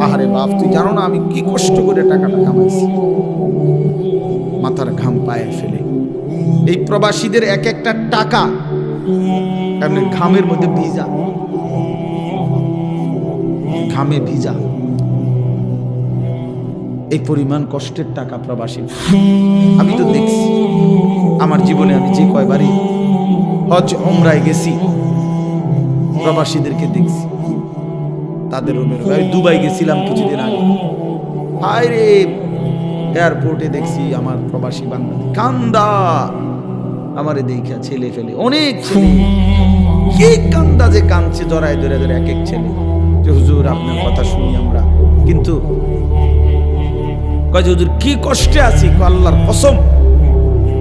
আহারে বাপ, তুই জানো না আমি কি কষ্ট করে টাকাটা কামাইছি। মাথার ঘাম পায়ে ফেলে এই প্রবাসীদের এক একটা টাকা এমনি ঘামের মধ্যে ভিজা, ঘামে ভিজা। এই পরিমাণ কষ্টের টাকা প্রবাসী। আমি তো দেখছি আমার জীবনে, আমি যে কয়বারই হজ উমরায় গেছি প্রবাসীদেরকে দেখছি, তাদের রুমের। আমি দুবাই গেছিলাম কিছুদিন আগে, হায় রে এয়ারপোর্টে দেখছি আমার প্রবাসী বাংলাদেশ কান্দা, আমারে দেখা ছেলে ফেলে অনেক ছেলে, কি কান্দা যে কাঁদছে জড়ায় ধরে ধরে এক এক ছেলে, যে হুজুর আপনার কথা শুনি আমরা, কিন্তু কয় যে হুজুর কি কষ্টে আছি, আল্লাহর কসম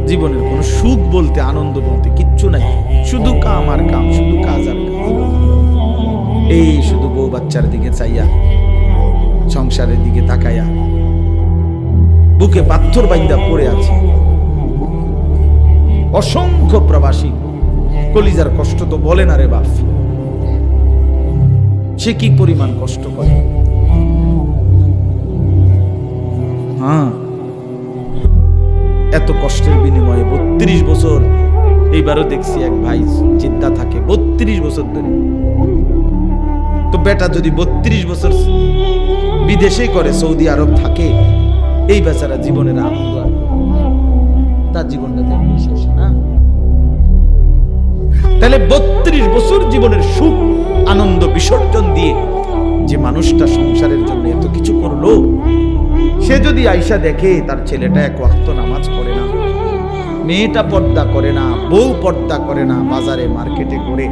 জীবনের কোনো সুখ বলতে আনন্দ বলতে কিচ্ছু নাই, শুধু কাম আর কাম, শুধু কাজ আর কাজ। এই শুধু বউ বাচ্চার দিকে চাইয়া, সংসারের দিকে তাকাইয়া বুকে পাথর বাইন্দা পড়ে আছে অসংখ্য প্রবাসী। কলিজার কষ্ট তো বলে না রে বাপ, সে কি পরিমাণ কষ্ট করে। হ্যাঁ, এত কষ্টের বিনিময়ে 32 বছর, এইবারও দেখছি এক ভাই জিদ্দা থাকে 32 বছর ধরে। তো বেটা যদি 32 বছর বিদেশে করে, সৌদি আরব থাকে, এই বেচারা জীবনের আনন্দ আর তার জীবনটা তেমনি শেষ না। তাহলে 32 বছর জীবনের সুখ আনন্দ বিসর্জন দিয়ে যে মানুষটা সংসারের জন্য এত কিছু করলো, সে যদি আইসা দেখে তার ছেলেটা এক ওয়াক্ত নামাজ পড়ে না, মেয়েটা পর্দা করে না, বউ পর্দা করে না, বাজারে মার্কেটে করে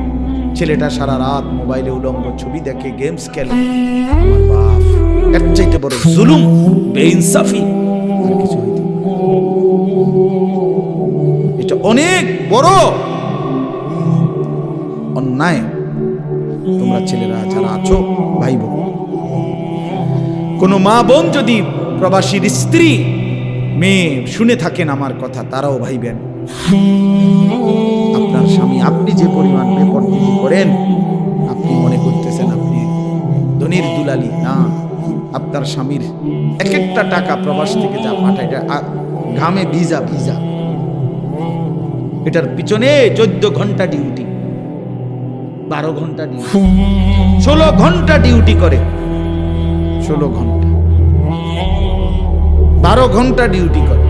ছেলেটা সারা রাত মোবাইলে উলঙ্গ ছবি দেখে, গেমস খেলে, আমার বাপ, এর চাইতে বড় জুলুম বেইনসাফি আর কিছু হইতে পারে? এটা অনেক বড় অন্যায়। তোমরা ছেলেরা যারা আছো, ভাই বোন, কোন মা বোন যদি প্রবাসীর স্ত্রী মেয়ে শুনে থাকেন আমার কথা, তারাও ভাইবেন আপনার স্বামী, আপনি যে পরিমাণ বেপরোয়া করেন, আপনি মনে করতেছেন আপনি ধনির দুলালি না। আপনার স্বামীর এক একটা টাকা প্রবাস থেকে যা পাঠায়, ঘামে ভিজা ভিজা, এটার পিছনে 14 ঘন্টা ডিউটি, 12 ঘন্টা ডিউটি, 16 ঘন্টা ডিউটি করে, 16 ঘন্টা 12 ঘন্টা ডিউটি করে।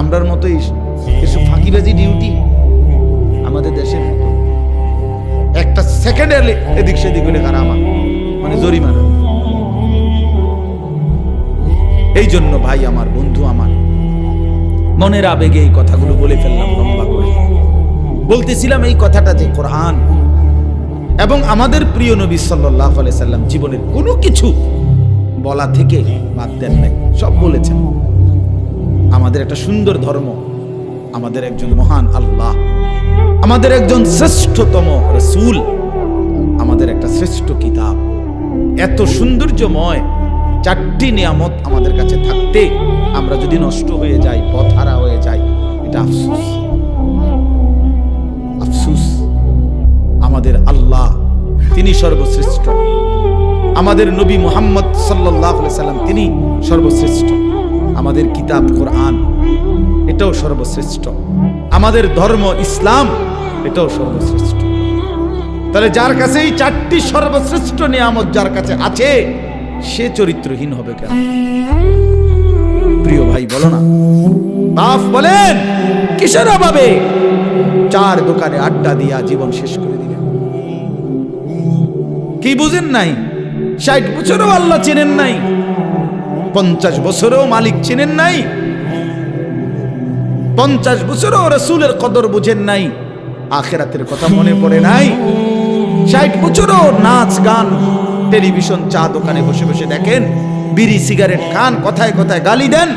আমরার মতোই কিছু ফাঁকিবাজি ডিউটি আমাদের দেশের মতো, একটা সেকেন্ডে এদিক সেদিক হলে কারামা, মানে জরিমানা। এই জন্য ভাই আমার, বন্ধু আমার, মনের আবেগে এই কথাগুলো বলে ফেললাম লম্বা করে। বলতেছিলাম এই কথাটা যে কোরআন এবং আমাদের প্রিয় নবী সাল্লাল্লাহু আলাইহি সাল্লাম জীবনের কোনো কিছু বলা থেকে বাদ দেন নাই, সব বলেছেন। আমাদের একটা সুন্দর ধর্ম, আমাদের একজন মহান আল্লাহ, আমাদের একজন শ্রেষ্ঠতম রাসূল, আমাদের একটা শ্রেষ্ঠ কিতাব, এত সৌন্দর্যময় 4টি নিয়ামত আমাদের কাছে থাকতে আমরা যদি নষ্ট হয়ে যাই, পথহারা হয়ে যাই, এটা আফসোস। আফসোস। আমাদের আল্লাহ তিনি সর্বশ্রেষ্ঠ, আমাদের নবী মুহাম্মদ সাল্লাল্লাহু আলাইহি সাল্লাম তিনি সর্বশ্রেষ্ঠ, আমাদের কিতাব কোরআন এটাও সর্বশ্রেষ্ঠ, আমাদের ধর্ম ইসলাম এটাও সর্বশ্রেষ্ঠ। তাহলে যার কাছে এই 4টি সর্বশ্রেষ্ঠ নিয়ামত যার কাছে আছে, সে চরিত্রহীন হবে কেন? প্রিয় ভাই বলো না, বাপ বলেন কিসের অভাবে 4 দোকানে আড্ডা দিয়া জীবন শেষ করে দিলেন? কি বুঝেন নাই? 60 বছরেও আল্লাহ চেনেন নাই, 50 বছরেও মালিক চেনেন নাই, 50 বছরেও রাসূলের কদর বুঝেন নাই, আখিরাতের কথা মনে পড়ে নাই, 60 বছরেও নাচ গান টেলিভিশন চা দোকানে বসে বসে দেখেন, বিড়ি সিগারেট খান, কথায় কথায় গালি দেন,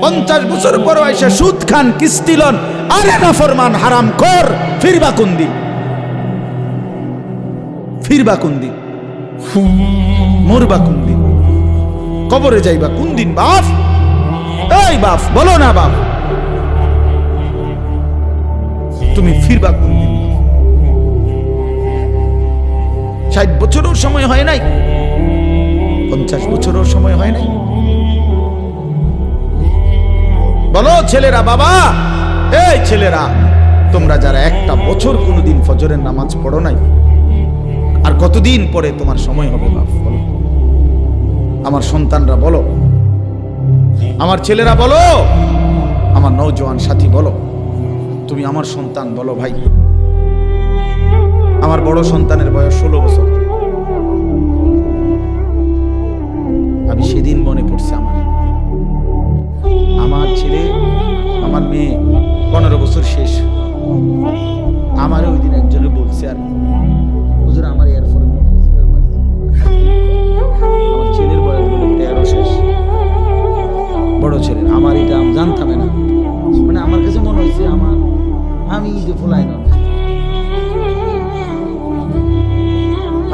50 বছর পর আইসা সুদ খান, কিস্তি লন, আরে নাফরমান হারামখোর, ফিরবা কোন দিন? ফিরবা কোন দিন? মরবা কোন দিন? কবরে যাইবা কোন দিন? বাপ, এই বাপ বলো না, বাপ তুমি ফিরবা কোন দিন? 60 বছরও সময় হয় নাই, 50 বছরও সময় হয় নাই। বলো ছেলেরা, বাবা, এই ছেলেরা, তোমরা যারা একটা বছর কোনোদিন ফজরের নামাজ পড়ো নাই, আর কতদিন পরে তোমার সময় হবে বাপ? বলো। আমার সন্তানরা বলো, আমার ছেলেরা বলো, আমার নওজোয়ান সাথী বলো, তুমি আমার সন্তান বলো ভাই। আমার বড় সন্তানের বয়স 16 বছর। আমি সেদিন মনে পড়ছে আমার ছেলে, আমার মেয়ে 15 বছর শেষ। আমার ওই দিন একজনে বলছে, আর হুজুর আমার এয়ারফোর্স আমার ছেলের বয়স বলে 13 শেষ, বড় ছেলে। আমার এটা আমি জানতাম না, মানে আমার কাছে মনে হয়েছে আমি যে ফোলাই না,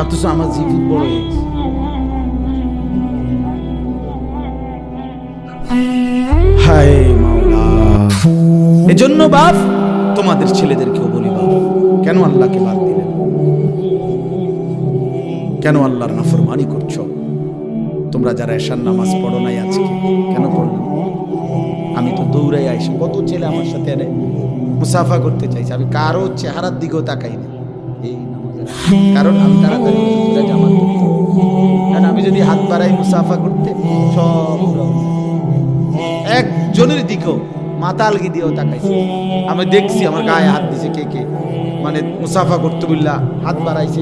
অথচ আমার জীবন বড় হয়ে গেছে। হায় মাওলা, এজন্য বাপ তোমাদের ছেলেদেরকেও বলি, বাপ কেন আল্লাহকে বাদ দিলেন? কেন আল্লাহর নাফরমানি করছো? তোমরা যারা এশার নামাজ পড়ো নাই আজকে, কেন পড়লো? আমি তো দৌড়াই আইসি, কত ছেলে আমার সাথে মুসাফা করতে চাইছে, আমি কারো চেহারার দিকেও তাকাই না এই নামাজের, কারণ আমি তাড়াতাড়ি জামাত করতে, কারণ আমি যদি হাত বাড়াই মুসাফা করতে সব একজনের দিকেও মাতালগি দিয়েও তাকাইছে। আমি দেখছি আমার গায়ে হাত দিছে কে কে, মানে মুসাফা করতে বললা হাত বাড়াইছে।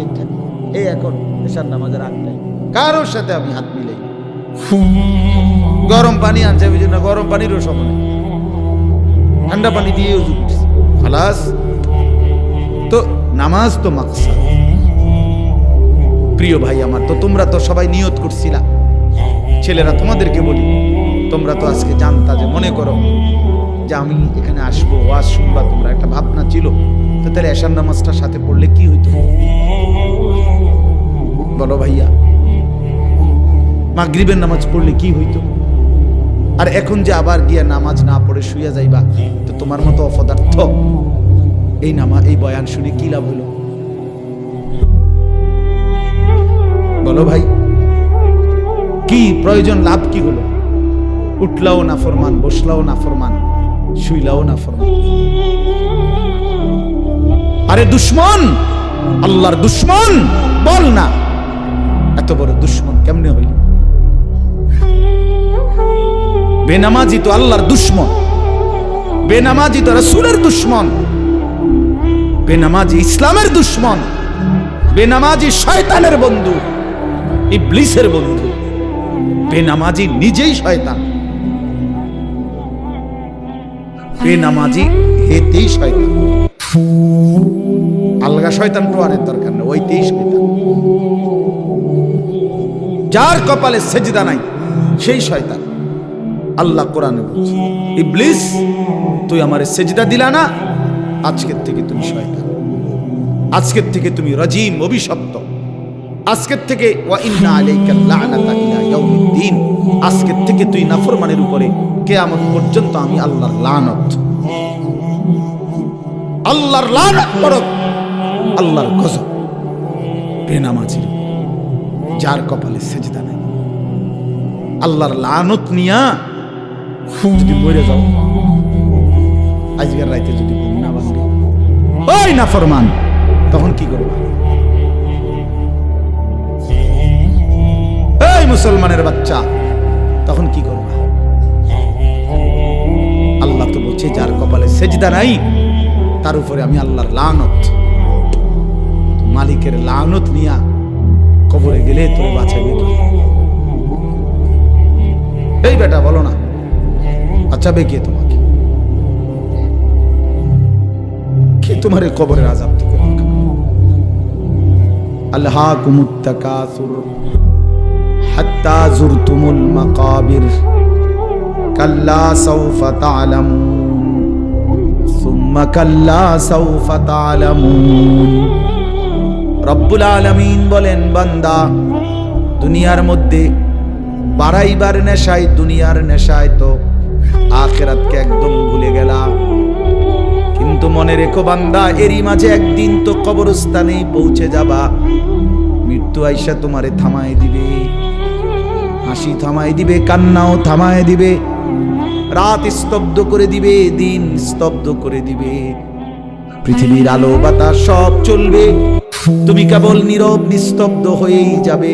এই এখন এশার নামাজের আটটাই কারোর সাথে আমি হাত মিলাই। গরম পানি আনছে, আমি জন্য গরম পানিরও সময়, ঠান্ডা পানি দিয়ে উজু করছি, খালাস। তো নামাজ তো মাকসাদ। প্রিয় ভাই আমার, তো তোমরা তো সবাই নিয়ত করছিলা। ছেলেরা তোমাদেরকে বলি, তোমরা তো আজকে জানতা, যে মনে করো যে আমি এখানে আসবো, ওয়াজ শুনবা, তোমরা একটা ভাবনা ছিল, তো তাহলে এশার নামাজটার সাথে পড়লে কি হইতো? বলো ভাইয়া, মাগরিবের নামাজ পড়লে কি হইতো? আর এখন যে আবার গিয়া নামাজ না পড়ে শুইয়া যাইবা, তো তোমার মতো অপদার্থ এই বয়ান শুনে কি লাভ হলো? বলো ভাই, কি প্রয়োজন, লাভ কি হলো? উঠলাও না ফরমান, বসলাও না ফরমান, শুইলাও না ফরমান। আরে দুশ্মন, আল্লাহর দুশ্মন বল না, এত বড় দুশ্মন কেমনে হইল? বেনামাজি তো আল্লাহর দুশ্মন, বেনামাজি তো রাসূলের দুশ্মন, বেনামাজি ইসলামের দুশ্মন, বেনামাজি শয়তানের বন্ধু, ইবলিসের বন্ধু। বেনামাজি নিজেই শয়তান, বেনামাজি হেতেই শয়তান। আলগা শয়তান টোয়ারের দরকার নেই, ওইতেই শয়তান। যার কপালে সেজদা নাই সেই শয়তান। আল্লাহ কোরআনে বলছে, ইবলিস তুই আমারে সেজদা দিলা না, আজকের থেকে তুমি শয়তান, আজকের থেকে তুমি রাজিম, অভিশপ্ত, আজকের থেকে ওয়া ইন্না আলাইকা লা'নাতা ইলা ইয়াউমিদ্দিন, আজকের থেকে তুই নাফরমানের উপরে কিয়ামত পর্যন্ত আমি আল্লাহর লানত, আল্লাহর লানত পড়ক, আল্লাহর গজব বেনামাজির, যার কপালে সেজদা নাই। আল্লাহর লানত নিয়া যদি মরে যাও, আজকের রাতে যদি ঘুম না ভাঙে, ওই নাফরমান, তখন কি করবা? এই মুসলমানের বাচ্চা, তখন কি করবা? আল্লাহ তো বলছে, যার কপালে সেজদা নাই তার উপরে আমি আল্লাহর লানত, মালিকের লানত নিয়া কবরে গেলে তোর বাঁচাবে কি? এই বেটা বলো না, বাঁচাবে কে তোমাকে? কে তোমার কবরের আযাব থেকে রক্ষা করবে? আলহাকুমুত তাকাসুর হাত্তা যুরতুমুল মাকাবির কাল্লা সাউফা তা'লামুন সুম্মা কাল্লা সাউফা তা'লামুন। রব্বুল আলামিন বলেন, বান্দা দুনিয়ার মধ্যে বাড়াইবার নেশায়, দুনিয়ার নেশায় তো আখিরাতকে একদম ভুলে গেলা। কিন্তু মনে রেখো বান্দা, এরই মাঝে একদিন তো কবরস্থানেই পৌঁছে যাবা। মৃত্যু আইসা তোমারে থামায় দিবে, হাসি থামায় দিবে, কান্নাও থামায় দিবে, রাত স্তব্ধ করে দিবে, দিন স্তব্ধ করে দিবে, পৃথিবীর আলো বাতাস সব চলবে, তুমি কেবল নীরব নিস্তব্ধ হয়েই যাবে,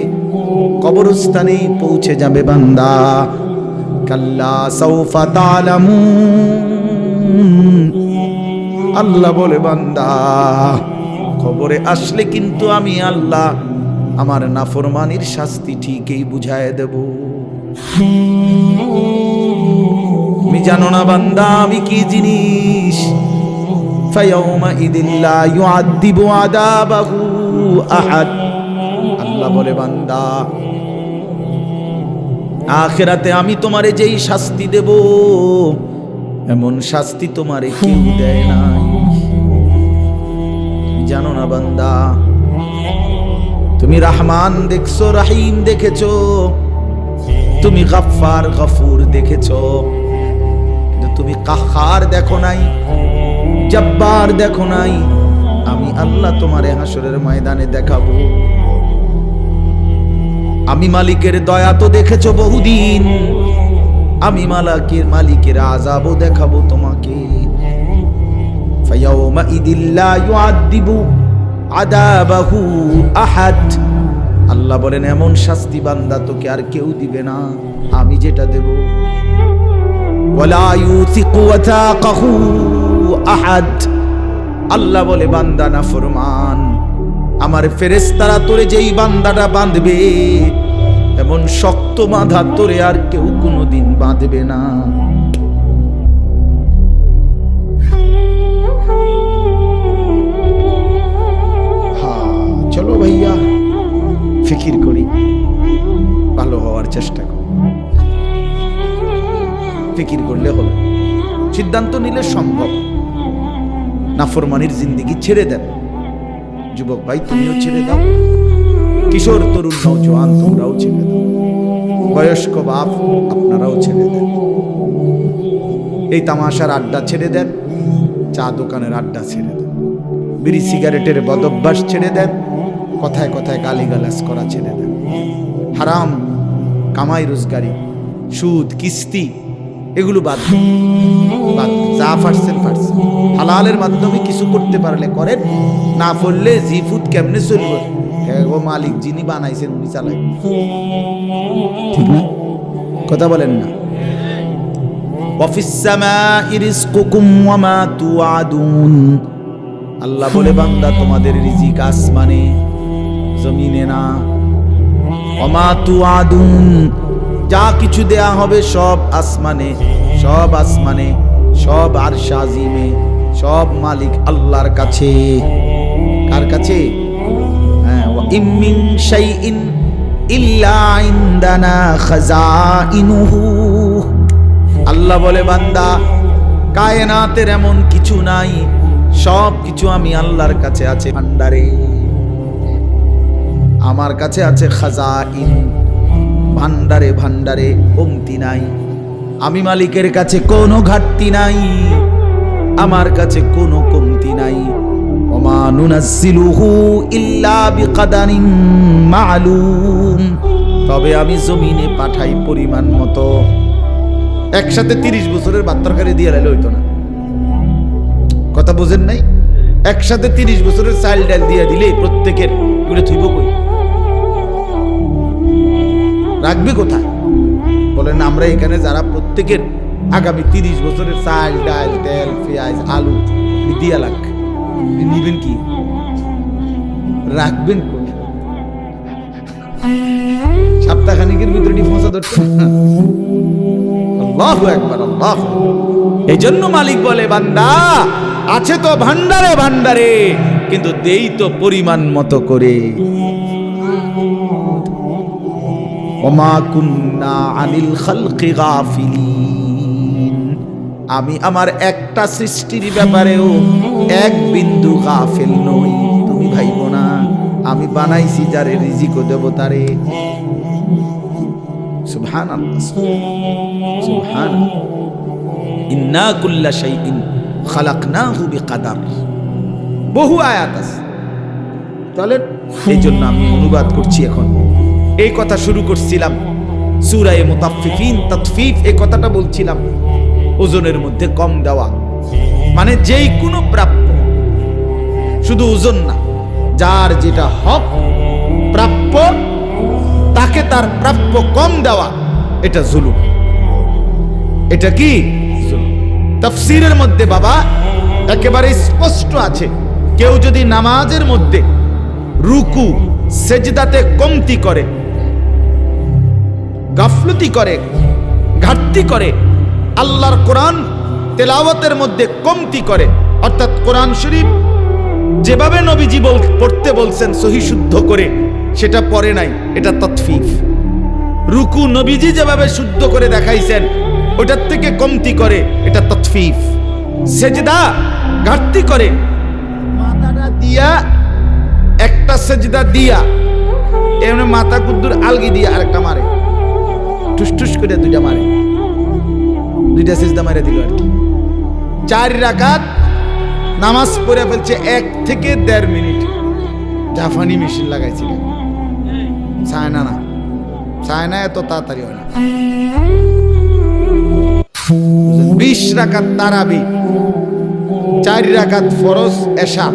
কবরস্থানে পৌঁছে যাবে বান্দা। কাল্লা সাউফা তা'লামুন, আল্লাহ বলে বান্দা কবরে আসলে কিন্তু আমি আল্লাহ আমার নাফরমানির শাস্তি ঠিকই বুঝায় দেব। তুমি জানো না বান্দা আমি কি জিনিস? ফায়াউমা ইদিল্লা ইউআযিবু আযাবাহু আহাদ, আল্লাহ বলে বান্দা আখিরাতে আমি তোমারে যেই শাস্তি দেব এমন শাস্তি তোমারে কেউ দেয় নাই। জানো না বান্দা তুমি রহমান দেখছো, রহিম দেখেছো, তুমি গফফার গফুর দেখেছো, কিন্তু তুমি কাহ্হার দেখো নাই, জব্বার দেখো নাই। আমি আল্লাহ তোমারে হাসরের ময়দানে দেখাবো। আমি মালিকের দয়া তো দেখেছো বহুদিন, আমি মালিকের আযাবও দেখাবো তোমাকে। ফায়াউমা ইদিল্লা ইউআযিবু আযাবাহু আহাদ, আল্লাহ বলেন এমন শাস্তি বান্দা তোকে আর কেউ দিবে না, আমি যেটা দেব। ওয়ালা ইউসিকু ওয়াথাকাহু আহাদ, আল্লাহ বলে বান্দা নাফরমান আমার ফেরেশতারা তোরে যেই বান্দাটা বাঁধবে এমন শক্ত বাঁধা তোরে আর কেউ কোনোদিন বাঁধবে না। চলো ভাইয়া ফিকির করি, ভালো হওয়ার চেষ্টা করি। ফিকির করলে হবে, সিদ্ধান্ত নিলে সম্ভব। নাফরমানির জিন্দেগি ছেড়ে দেন। যুবক ভাই তুমিও ছেড়ে দাও, কিশোর তরুণ নওজোয়ান তোমরাও ছেড়ে দাও, বয়স্ক বাপ আপনারাও ছেড়ে দেন। এই তামাশার আড্ডা ছেড়ে দেন, চা দোকানের আড্ডা ছেড়ে দেন, বিড়ি সিগারেটের বদভ্যাস ছেড়ে দেন, কথায় কথায় গালিগালাজ করা ছেড়ে দেন, হারাম কামাই রোজগারি, সুদ, কিস্তি এগুলো বাদ দিন। যা পারছেন পারছেন, হালালের মাধ্যমে কিছু করতে পারলে করেন, না করলে জিফুত কেমনে চলবে? মালিক যিনি বানাইছেন উনি চালাই, ঠিক না? কথা বলেন না? ওয়াফিস সামাই রিজকুকুম ওয়া মা তুআদুন, আল্লাহ বলে বান্দা তোমাদের রিজিক আসমানে জমিনে না। ওয়া মা তুআদুন, যা কিছু দেয়া হবে সব আসমানে, সব আসমানে, সব আরশ আজিমে, সব মালিক আল্লাহর কাছে। কার কাছে? হ্যাঁ, ওয়া ইম মিন শাইইন ইল্লা ইনদানা খাযাইনুহু, আল্লাহ বলে বান্দা কায়নাতের এমন কিছু নাই, সব কিছু আমি আল্লাহর কাছে আছে ভান্ডারে। আমার কাছে আছে খাযাইন, ভান্ডারে ভান্ডারে কমতি নাই। আমি মালিকের কাছে কোনো ঘাটতি নাই, আমার কাছে কোনো কমতি নাই। ওমা নুনাজ্জিলুহু ইল্লা বিকাদারিন মা'লুম, তবে আমি জমিনে পাঠাই পরিমাণ মতো। একসাথে 30 বছরের ভাত তরকারি দিয়ে লাইলে হইতো না, কথা বুঝেন নাই? একসাথে 30 বছরের চাল ডাল দিয়ে দিলে প্রত্যেকের ওটা থইব কই, রাখবে কোথায়? বলেন আমরা এখানে যারা প্রত্যেকের আগামী 30 বছরের চাল ডাল তেল পেঁয়াজ আলু দিয়া লাগ নিবেন কি, রাখবেন কই? সপ্তাহখানিকের ভিতরে ডিফেন্সা ধরতে। আল্লাহু আকবার, আল্লাহ। এই জন্য মালিক বলে বান্দা আছে তো ভান্ডারে ভান্ডারে, কিন্তু দেই তো পরিমাণ মতো করে। ওমা কুন্না আনিল খালকি গাফিলিন, আমি আমার একটা সৃষ্টির ব্যাপারেও এক বিন্দু গাফিল নই। তুমি ভাইবো না আমি বানাইছি যারে রিজিকও দেব তারে। সুবহানাল্লাহ, সুবহানাল্লাহ। ইন্না কুল্লা শাইইন খালাকনাহু বিকাদার, বহু আয়াত আছে। চলেন এই জন্য আমি অনুবাদ করছি। এখন এই কথা শুরু করছিলাম সূরা মুতাফফিফিন, তাতফিফ, এই কথাটা বলছিলাম, ওজনের মধ্যে কম দেওয়া, মানে যেই কোনো প্রাপ্য, শুধু ওজন না, যার যেটা হক প্রাপ্য তাকে তার প্রাপ্য কম দেওয়া, এটা জুলুম। এটা কি জুলুম? তাফসীরের মধ্যে বাবা একেবারে স্পষ্ট আছে, কেউ যদি নামাজের মধ্যে রুকু সেজদাতে কমতি করে, গাফলতি করে, ঘাটতি করে, আল্লাহর কোরআন তেলাওয়াতের মধ্যে কমতি করে, অর্থাৎ কোরআন শরীফ যেভাবে নবীজি পড়তে বলছেন সহি শুদ্ধ করে সেটা পড়ে নাই, এটা তাতফিফ। রুকু নবীজি যেভাবে শুদ্ধ করে দেখাইছেন ওটার থেকে কমতি করে, এটা তাতফিফ। সেজদা ঘাটতি করে, মাথাটা দিয়া একটা সেজদা দিয়া এমনি মাথা কুদ্দুর আলগি দিয়া আরেকটা মারে, টুস করে দুইটা মারে, দুইটা সেজদা মারে দিল আর কি। 4 রাকাত নামাজ পড়ে ফেলছে 1 থেকে 1.5 মিনিট। জাপানি মেশিন লাগাইছিল, চায়না না, চায়না এত তাড়াতাড়ি হয় না। 20 রাকাত তারাবি, 4 রাকাত ফরজ এশা,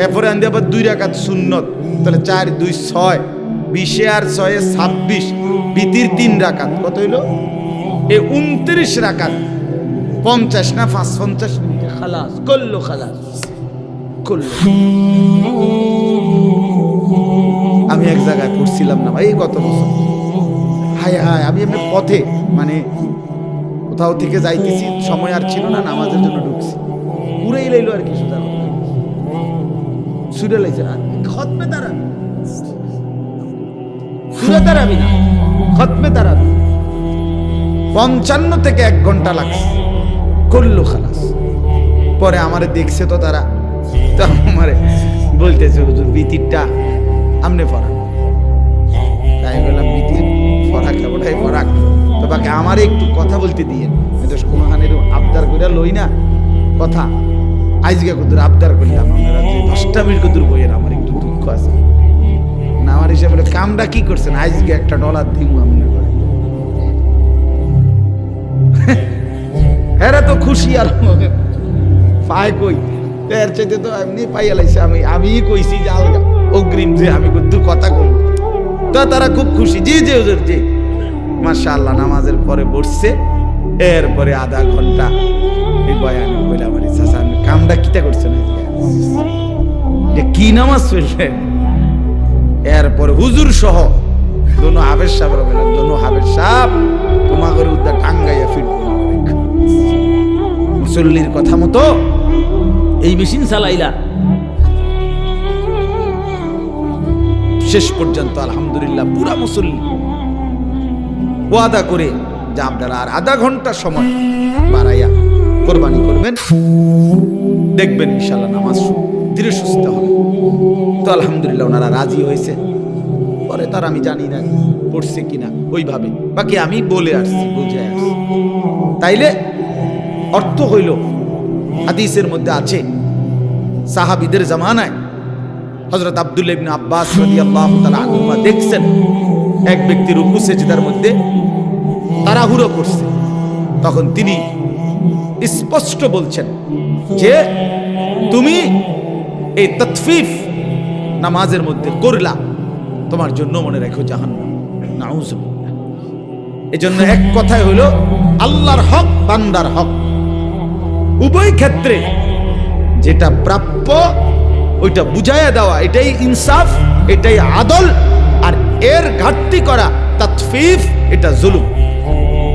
এরপরে আনতে আবার 2 রাকাত সুন্নত, তাহলে 4 2 6, 20 আর 6 26, বিতির 3 রাকাত, কত হইলো? এই 29 রাকাত, 50 না 55 মিনিটে খালাস করলো, খালাস করলো। আমি এক জায়গায় পড়ছিলাম না ভাই গত বছর, হায় হায়, আমি এমনি পথে মানে কোথাও থেকে যাইতেছি, সময় আর ছিল না, নামাজের জন্য ঢুকছি, পুরেই লাইলো আর কি, সুদা সুরে লাইছে, খতমে দাঁড়াবি, সুরে দাঁড়াবি না, খতমে দাঁড়াবি। 55 থেকে 1 ঘন্টা লাগছে, করলো খালাস। পরে আমারে দেখছে তো তারা, তো আমারে বলতেছে হুজুর বিতিরটা আমনে ফরাক, তাই বললাম বিতির ফরাক ওটাই ফরাক, তো বাকি আমারে একটু কথা বলতে দিয়ে, কোনোখানের আবদার করে লই না কথা, আজকে কত আবদার করলাম, আপনারা যে 10টা মিনিট কত বইয়ের, আমার একটু দুঃখ আছে না, আমার হিসাবে কামটা কি করছেন, আজকে $1 দিব আমনে করে, এরা তো খুশি আর পায় কই, এর চাইতে তো এমনি পাইয়া লাইছে, আমি কইছি যে আলগা অগ্রিম যে আমি দু কথা কই, তো তারা খুব খুশি, জি জি হুজুর জি, মাশাআল্লাহ। নামাজের পরে বসছে, এরপরে আধা ঘন্টা এই বয়ান কইলা, বলি চাচা আমি কামটা কিটা করছেন, কি নামাজ পড়লেন? এরপরে হুজুর সহ দোনো হাফেজ সাহেব বললেন, দোনো হাফেজ সাহেব তোমাদের উদ্দা টাঙ্গাইয়া ফিরবো, মুসল্লির কথা মতো এই মেশিন চালাইলা, শেষ পর্যন্ত আলহামদুলিল্লাহ পুরা মুসল্লি ওয়াদা করে যে আপনারা আর আধা ঘন্টা সময় বাড়াইয়া কোরবানি করবেন, দেখবেন ইনশাআল্লাহ নামাজ ধীরে সুস্থ হবে। তো আলহামদুলিল্লাহ ওনারা রাজি হয়েছে। পরে তার আমি জানি না পড়ছে কিনা ওইভাবে, বাকি আমি বলে আসছি, বুঝে আসছি। তাইলে অর্থ হইল, হাদিসের মধ্যে আছে সাহাবীদের জামানায় হযরত আব্দুল্লাহ ইবনে আব্বাস রাদিয়াল্লাহু তাআলা আনহুমা দেখছেন এক ব্যক্তি রুকু সেজদার মধ্যে তাড়াহুড়ো করছে, তখন তিনি স্পষ্ট বলছেন যে তুমি এই তাতফিফ নামাজের মধ্যে করলা, তোমার জন্য মনে রেখো জাহান্নাম, নাউযুবিল্লাহ। এজন্য এক কথাই হলো আল্লাহর হক, বান্দার হক, উভয় ক্ষেত্রে যেটা প্রাপ্য ওইটা বুঝাইয়া দেওয়া, এটাই ইনসাফ, এটাই আদল। আর এর ঘাটতি করা তাতফিফ, এটা জুলুম।